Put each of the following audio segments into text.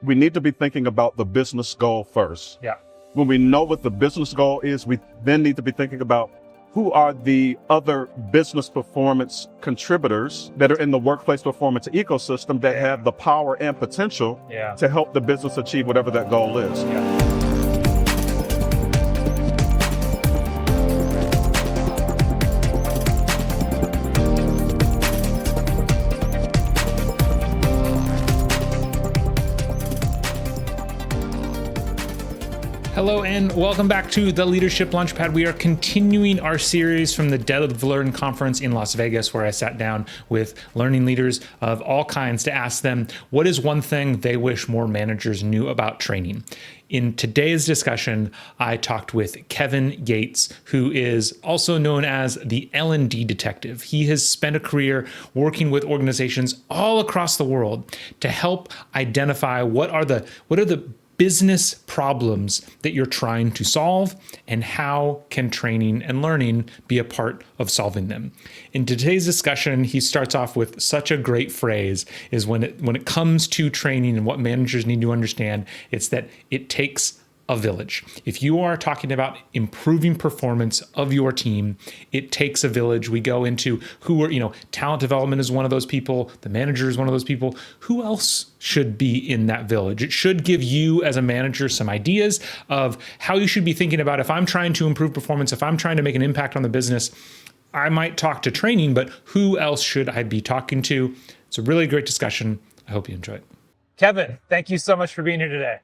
we need to be thinking about the business goal first. Yeah. When we know what the business goal is, we then need to be thinking about who are the other business performance contributors that are in the workplace performance ecosystem that have the power and potential to help the business achieve whatever that goal is. Hello and welcome back to the Leadership Launchpad. We are continuing our series from the Dead of Learn conference in Las Vegas, where I sat down with learning leaders of all kinds to ask them, what is one thing they wish more managers knew about training? In today's discussion, I talked with Kevin Yates, who is also known as the L&D Detective. He has spent a career working with organizations all across the world to help identify what are the business problems that you're trying to solve, and how can training and learning be a part of solving them. In today's discussion, he starts off with such a great phrase, is when it comes to training and what managers need to understand, it's that it takes a village. If you are talking about improving performance of your team, it takes a village. We go into talent development is one of those people, the manager is one of those people. Who else should be in that village? It should give you as a manager some ideas of how you should be thinking about, if I'm trying to improve performance, if I'm trying to make an impact on the business, I might talk to training, but who else should I be talking to? It's a really great discussion. I hope you enjoy it. Kevin, thank you so much for being here today.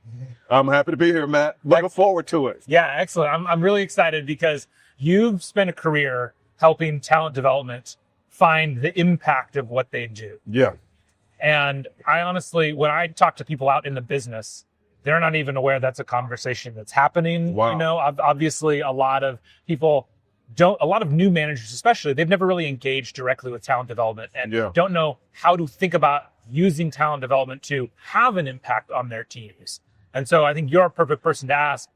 I'm happy to be here, Matt. Looking forward to it. Yeah, excellent. I'm really excited because you've spent a career helping talent development find the impact of what they do. Yeah. And I honestly, when I talk to people out in the business, they're not even aware that's a conversation that's happening. Wow. Obviously a lot of people a lot of new managers especially, they've never really engaged directly with talent development and don't know how to think about using talent development to have an impact on their teams. And so I think you're a perfect person to ask,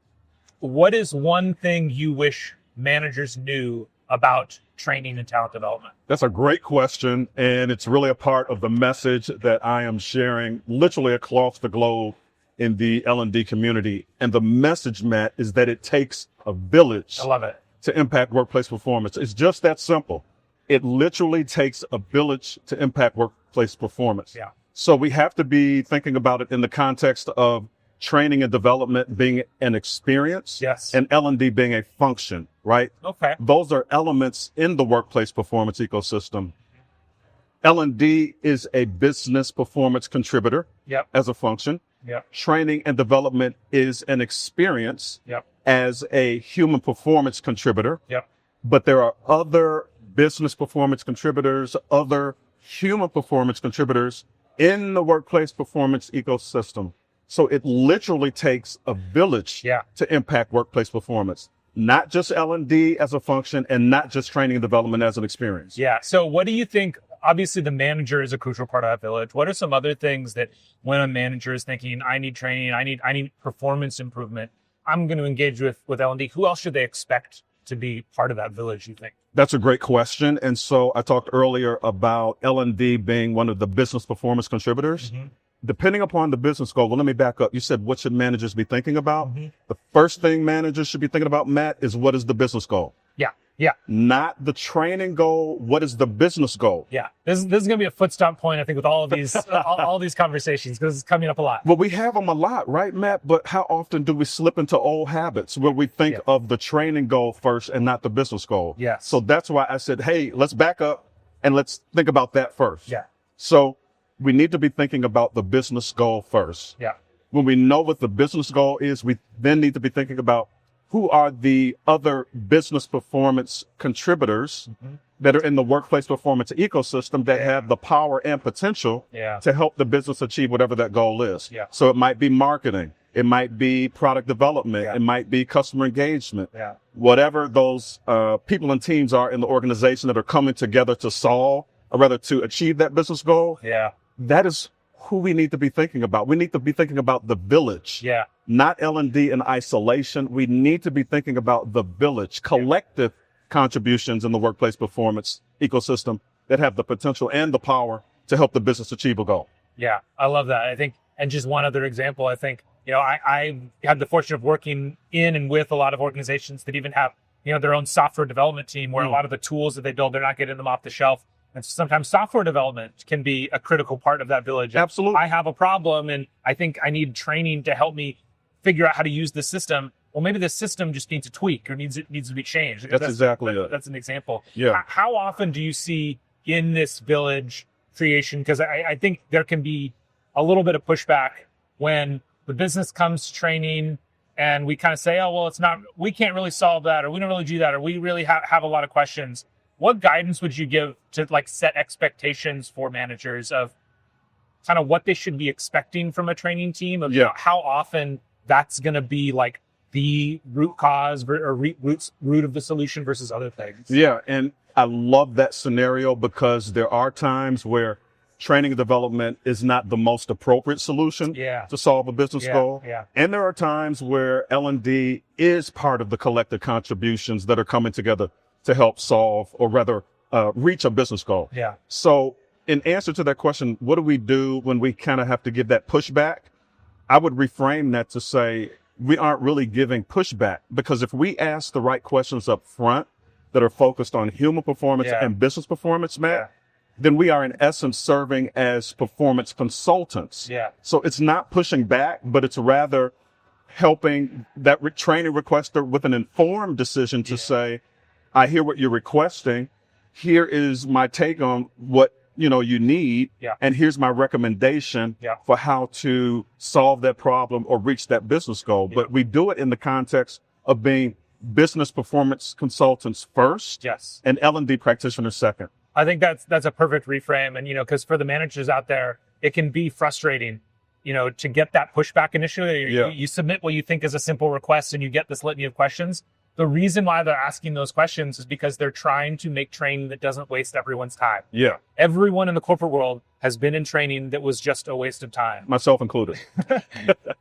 what is one thing you wish managers knew about training and talent development? That's a great question. And it's really a part of the message that I am sharing literally across the globe in the L&D community. And the message, Matt, is that it takes a village. I love it. To impact workplace performance. It's just that simple. It literally takes a village to impact workplace performance. Yeah. So we have to be thinking about it in the context of training and development being an experience, and L&D being a function, right? Okay. Those are elements in the workplace performance ecosystem. L&D is a business performance contributor as a function. Training and development is an experience as a human performance contributor. But there are other business performance contributors, other human performance contributors in the workplace performance ecosystem. So it literally takes a village to impact workplace performance, not just L&D as a function and not just training and development as an experience. Yeah. So what do you think? Obviously, the manager is a crucial part of that village. What are some other things that when a manager is thinking, I need training, I need performance improvement, I'm going to engage with L&D, who else should they expect to be part of that village, you think? That's a great question. And so I talked earlier about L&D being one of the business performance contributors. Depending upon the business goal, well, let me back up. You said, what should managers be thinking about? The first thing managers should be thinking about, Matt, is what is the business goal? Yeah. Not the training goal. What is the business goal? Yeah. This is going to be a footstop point, I think, with all of these, all these conversations, because it's coming up a lot. Well, we have them a lot, right, Matt? But how often do we slip into old habits where we think of the training goal first and not the business goal? Yes. So that's why I said, hey, let's back up and let's think about that first. Yeah. So we need to be thinking about the business goal first. Yeah. When we know what the business goal is, we then need to be thinking about who are the other business performance contributors that are in the workplace performance ecosystem that have the power and potential to help the business achieve whatever that goal is. So it might be marketing. It might be product development. It might be customer engagement. Whatever those people and teams are in the organization that are coming together to solve, or rather to achieve that business goal. That is who we need to be thinking about. We need to be thinking about the village. Not L&D in isolation. We need to be thinking about the village, collective contributions in the workplace performance ecosystem that have the potential and the power to help the business achieve a goal. Yeah, I love that. I think And just one other example, I think, I had the fortune of working in and with a lot of organizations that even have, their own software development team where a lot of the tools that they build, they're not getting them off the shelf. And sometimes software development can be a critical part of that village. Absolutely. I have a problem and I think I need training to help me figure out how to use this system. Well, maybe the system just needs a tweak or needs to be changed. That's exactly it. That's an example. Yeah. How often do you see in this village creation? Because I think there can be a little bit of pushback when the business comes to training and we kind of say, oh, well, we can't really solve that, or we don't really do that, or we really have a lot of questions. What guidance would you give to set expectations for managers of kind of what they should be expecting from a training team of how often that's going to be the root cause or root of the solution versus other things? Yeah. And I love that scenario because there are times where training and development is not the most appropriate solution to solve a business goal. Yeah. And there are times where L&D is part of the collective contributions that are coming together to help solve, or rather reach a business goal. Yeah. So in answer to that question, what do we do when we kind of have to give that pushback? I would reframe that to say we aren't really giving pushback, because if we ask the right questions up front that are focused on human performance and business performance, Matt, then we are in essence serving as performance consultants. Yeah. So it's not pushing back, but it's rather helping that training requester with an informed decision to say, I hear what you're requesting. Here is my take on what you need, and here's my recommendation for how to solve that problem or reach that business goal. But we do it in the context of being business performance consultants first, and L&D practitioners second. I think that's a perfect reframe. And, because for the managers out there, it can be frustrating, to get that pushback initially. You submit what you think is a simple request and you get this litany of questions. The reason why they're asking those questions is because they're trying to make training that doesn't waste everyone's time. Yeah. Everyone in the corporate world has been in training that was just a waste of time. Myself included.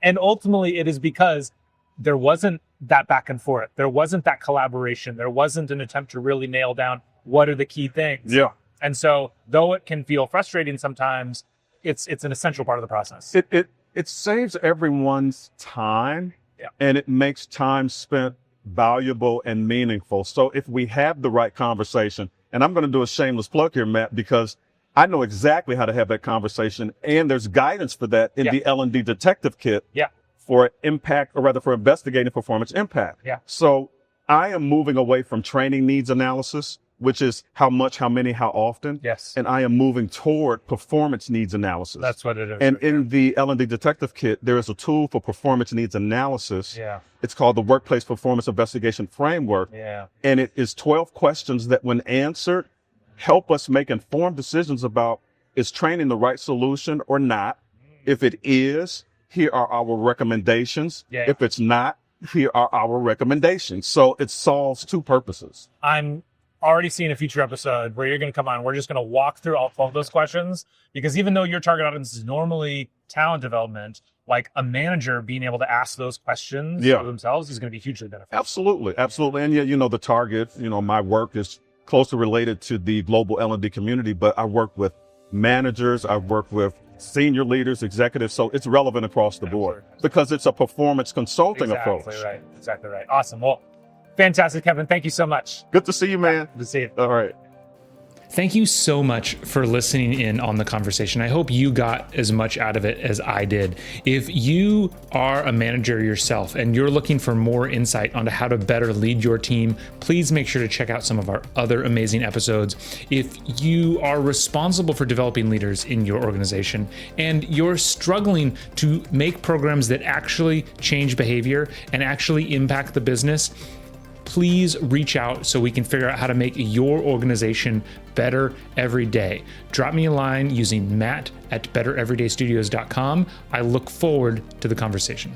And ultimately it is because there wasn't that back and forth. There wasn't that collaboration. There wasn't an attempt to really nail down what are the key things. Yeah. And so though it can feel frustrating sometimes, it's an essential part of the process. It saves everyone's time, and it makes time spent valuable and meaningful. So if we have the right conversation, and I'm going to do a shameless plug here, Matt, because I know exactly how to have that conversation, and there's guidance for that in the L&D Detective Kit for impact, or rather for investigating performance impact. So I am moving away from training needs analysis, which is how much, how many, how often. And I am moving toward performance needs analysis. That's what it is. And in the L&D Detective Kit, there is a tool for performance needs analysis. It's called the Workplace Performance Investigation Framework. And it is 12 questions that, when answered, help us make informed decisions about, is training the right solution or not? If it is, here are our recommendations. If it's not, here are our recommendations. So it solves two purposes. I'm already seeing a future episode where you're going to come on. We're just going to walk through all 12 of those questions, because even though your target audience is normally talent development, a manager being able to ask those questions for themselves is going to be hugely beneficial. Absolutely. And the target, my work is closely related to the global L&D community, but I work with managers, I work with senior leaders, executives, so it's relevant across the board because it's a performance consulting approach. Exactly right. Awesome. Well, fantastic, Kevin. Thank you so much. Good to see you, man. Good to see you. All right. Thank you so much for listening in on the conversation. I hope you got as much out of it as I did. If you are a manager yourself and you're looking for more insight onto how to better lead your team, please make sure to check out some of our other amazing episodes. If you are responsible for developing leaders in your organization and you're struggling to make programs that actually change behavior and actually impact the business, please reach out so we can figure out how to make your organization better every day. Drop me a line using matt@bettereverydaystudios.com. I look forward to the conversation.